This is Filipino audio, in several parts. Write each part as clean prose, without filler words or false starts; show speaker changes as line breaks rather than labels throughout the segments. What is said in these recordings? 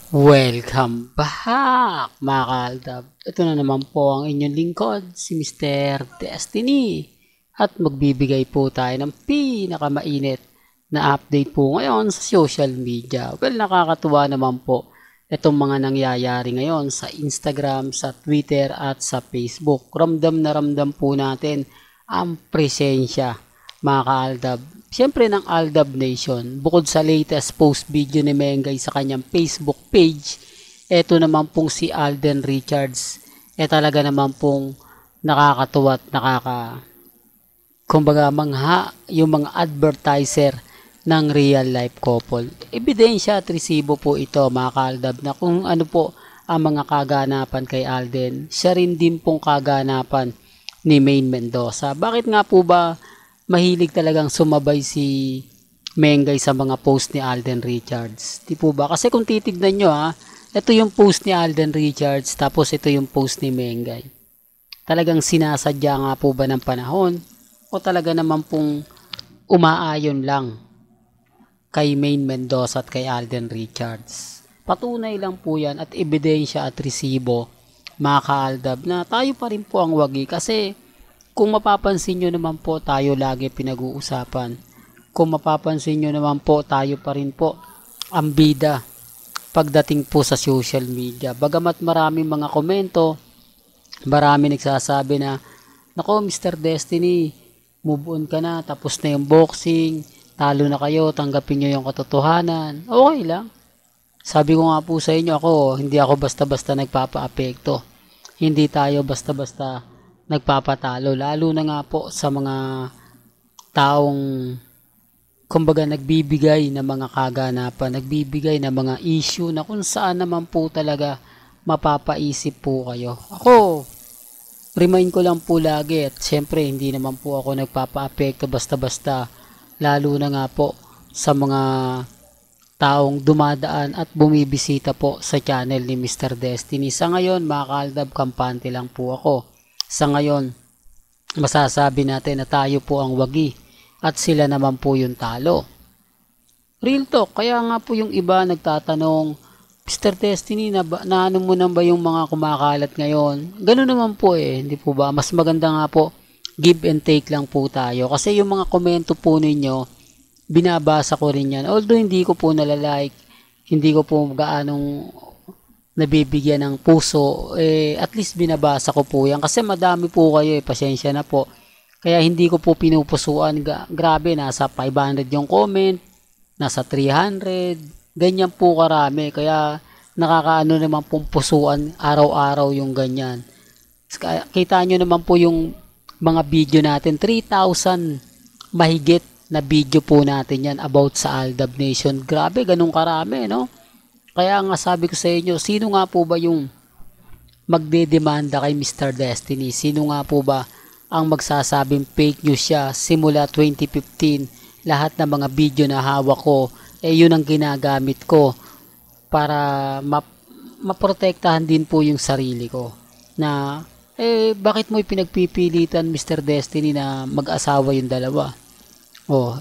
Welcome back mga kaaldab. Ito na naman po ang inyong lingkod, si Mr. Destiny. At magbibigay po tayo ng pinakamainit na update po ngayon sa social media. Well, nakakatuwa naman po itong mga nangyayari ngayon sa Instagram, sa Twitter at sa Facebook. Ramdam na ramdam po natin ang presensya mga kaaldab. Siyempre ng Aldab Nation, bukod sa latest post video ni Mengay sa kanyang Facebook page, eto naman pong si Alden Richards. Talaga naman pong nakakatuwa at kumbaga mangha yung mga advertiser ng real life couple. Ebidensya at resibo po ito mga kaaldab na kung ano po ang mga kaganapan kay Alden. Siya rin din pong kaganapan ni Maine Mendoza. Bakit nga po ba mahilig talagang sumabay si Mengay sa mga post ni Alden Richards? Di po ba? Kasi kung titignan nyo ito yung post ni Alden Richards tapos ito yung post ni Mengay. Talagang sinasadya nga po ba ng panahon o talaga naman pong umaayon lang kay Maine Mendoza at kay Alden Richards? Patunay lang po yan at ebidensya at resibo mga kaaldab na tayo pa rin po ang wagi kasi kung mapapansin nyo naman po tayo lagi pinag-uusapan. Kung mapapansin nyo naman po tayo pa rin po ang bida pagdating po sa social media. Bagamat maraming mga komento, marami nagsasabi na, nako Mr. Destiny, move on ka na, tapos na yung boxing, talo na kayo, tanggapin nyo yung katotohanan. Okay lang. Sabi ko nga po sa inyo, hindi ako basta-basta nagpapa-apekto. Hindi tayo basta-basta nagpapatalo, lalo na nga po sa mga taong kumbaga nagbibigay ng mga kaganapan, nagbibigay ng mga issue na kung saan naman po talaga mapapaisip po kayo. Remind ko lang po lagi at syempre hindi naman po ako nagpapa-apekto basta-basta, lalo na nga po sa mga taong dumadaan at bumibisita po sa channel ni Mr. Destiny. Sa ngayon mga kaaldab, kampante lang po ako. Sa ngayon, masasabi natin na tayo po ang wagi at sila naman po yung talo. Real talk, kaya nga po yung iba nagtatanong, Mr. Destiny, na ano mo na ba yung mga kumakalat ngayon? Ganun naman po hindi po ba? Mas maganda nga po, give and take lang po tayo. Kasi yung mga komento po ninyo, binabasa ko rin yan. Although hindi ko po nalalike, hindi ko po gaanong nabibigyan ng puso, at least binabasa ko po yan. Kasi madami po kayo, pasensya na po. Kaya hindi ko po pinupusuan. Grabe, nasa 500 yung comment, nasa 300, ganyan po karami. Kaya nakakaano naman pong pusuan araw-araw yung ganyan. Kita nyo naman po yung mga video natin, 3,000 mahigit na video po natin yan about sa Aldab Nation. Grabe, ganun karami, no? Kaya nga sabi ko sa inyo, sino nga po ba yung magdedemanda kay Mr. Destiny? Sino nga po ba ang magsasabing fake news siya? Simula 2015, lahat ng mga video na hawak ko, yun ang ginagamit ko para maprotektahan din po yung sarili ko. Na, bakit mo ipinagpipilitan Mr. Destiny na mag-asawa yung dalawa?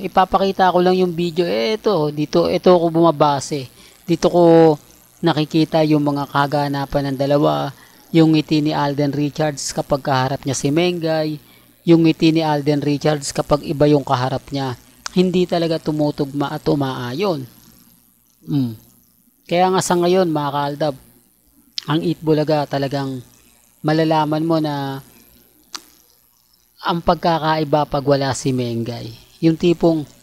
Ipapakita ko lang yung video. Ito ako bumabase. Dito ko nakikita yung mga kaganapan ng dalawa, yung ngiti ni Alden Richards kapag kaharap niya si Mengay, yung ngiti ni Alden Richards kapag iba yung kaharap niya. Hindi talaga tumutugma at umaayon. Kaya nga sa ngayon mga kaaldab, ang Itbulaga talagang malalaman mo na ang pagkakaiba pag wala si Mengay. Yung tipong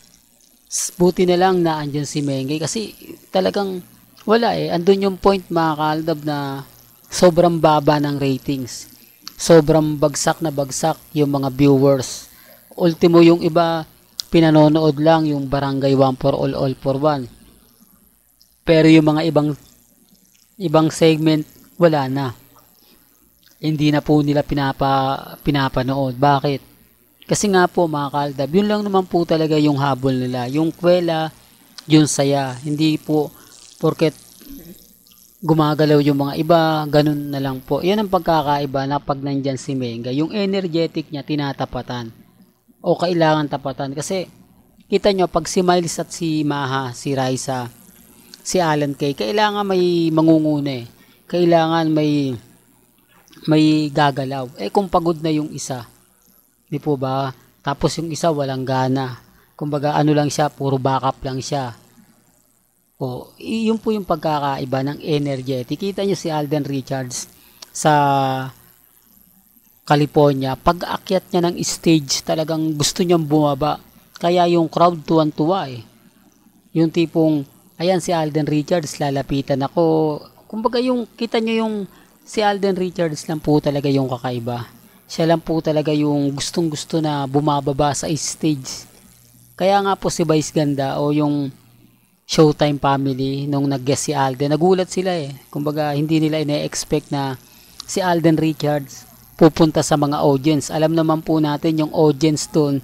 buti na lang na andyan si Mengay kasi talagang wala andun yung point mga kaaldab na sobrang baba ng ratings, sobrang bagsak na bagsak yung mga viewers. Ultimo yung iba pinanonood lang yung Barangay 1 for all for one, pero yung mga ibang segment wala na, hindi na po nila pinapanood. Bakit? Kasi nga po mga kaaldab, yun lang naman po talaga yung habol nila. Yung kwela, yung saya. Hindi po porket gumagalaw yung mga iba, ganun na lang po. Yan ang pagkakaiba na pag nandyan si Menga. Yung energetic niya tinatapatan. O kailangan tapatan. Kasi kita nyo, pag si Miles at si Maha, si Raisa, si Alan Kay, kailangan may mangunguna eh. Kailangan may gagalaw. Kung pagod na yung isa, di po ba? Tapos yung isa walang gana. Kumbaga ano lang siya, puro backup lang siya. Yun po yung pagkakaiba ng energetic. Kita nyo si Alden Richards sa California, pag aakyat niya ng stage, talagang gusto niyang bumaba. Kaya yung crowd tuwan-tuwa eh. Yung tipong, ayan si Alden Richards, lalapitan ako. Kumbaga yung, kita nyo yung si Alden Richards lang po talaga yung kakaiba. Siya lang po talaga yung gustong-gusto na bumababa sa stage. Kaya nga po si Vice Ganda o yung Showtime family, nung nag-guest si Alden, nagulat sila eh. Kumbaga, hindi nila ina-expect na si Alden Richards pupunta sa mga audience. Alam naman po natin yung audience doon,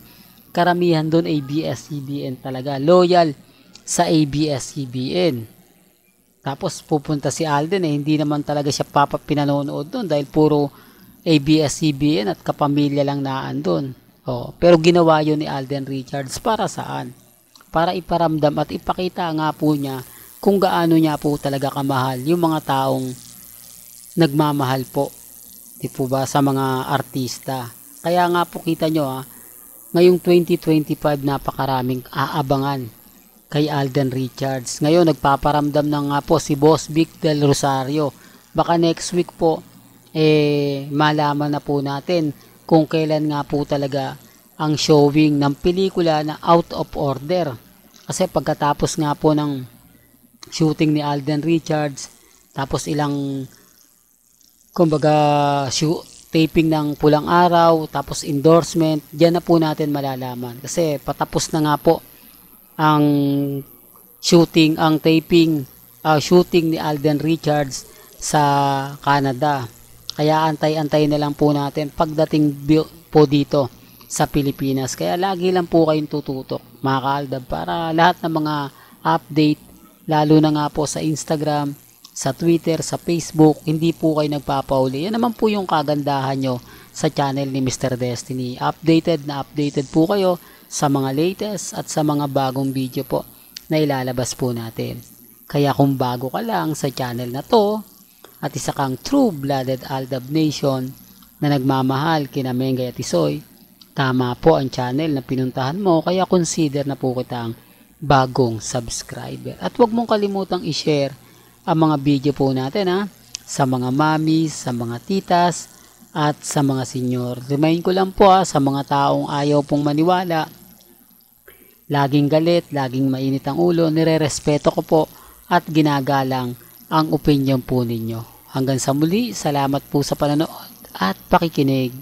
karamihan doon ABS-CBN talaga. Loyal sa ABS-CBN. Tapos pupunta si Alden hindi naman talaga siya pinanonood doon dahil puro ABS-CBN at kapamilya lang naan doon. Pero ginawa yun ni Alden Richards para saan? Para iparamdam at ipakita nga po niya kung gaano niya po talaga kamahal yung mga taong nagmamahal po, di po ba, sa mga artista. Kaya nga po kita nyo ngayong 2025 napakaraming aabangan kay Alden Richards. Ngayon nagpaparamdam na nga po si Boss Vic Del Rosario. Baka next week po malaman na po natin kung kailan nga po talaga ang showing ng pelikula na Out of Order. Kasi pagkatapos nga po ng shooting ni Alden Richards, tapos ilang taping ng Pulang Araw, tapos endorsement, diyan na po natin malalaman. Kasi patapos na nga po ang shooting ni Alden Richards sa Canada. Kaya antay-antay na lang po natin pagdating po dito sa Pilipinas. Kaya lagi lang po kayong tututok, mga kaaldab, para lahat ng mga update, lalo na nga po sa Instagram, sa Twitter, sa Facebook, hindi po kayo nagpapauli. Yan naman po yung kagandahan nyo sa channel ni Mr. Destiny. Updated po kayo sa mga latest at sa mga bagong video po na ilalabas po natin. Kaya kung bago ka lang sa channel na to, at isa kang true-blooded Aldab Nation na nagmamahal kina Mengay at Isoy, tama po ang channel na pinuntahan mo, kaya consider na po kitang bagong subscriber. At huwag mong kalimutang i-share ang mga video po natin sa mga mommies, sa mga titas, at sa mga senior. Remind ko lang po sa mga taong ayaw pong maniwala, laging galit, laging mainit ang ulo, nire-respeto ko po at ginagalang ang opinion po ninyo. Hanggang sa muli, salamat po sa panonood at pakikinig.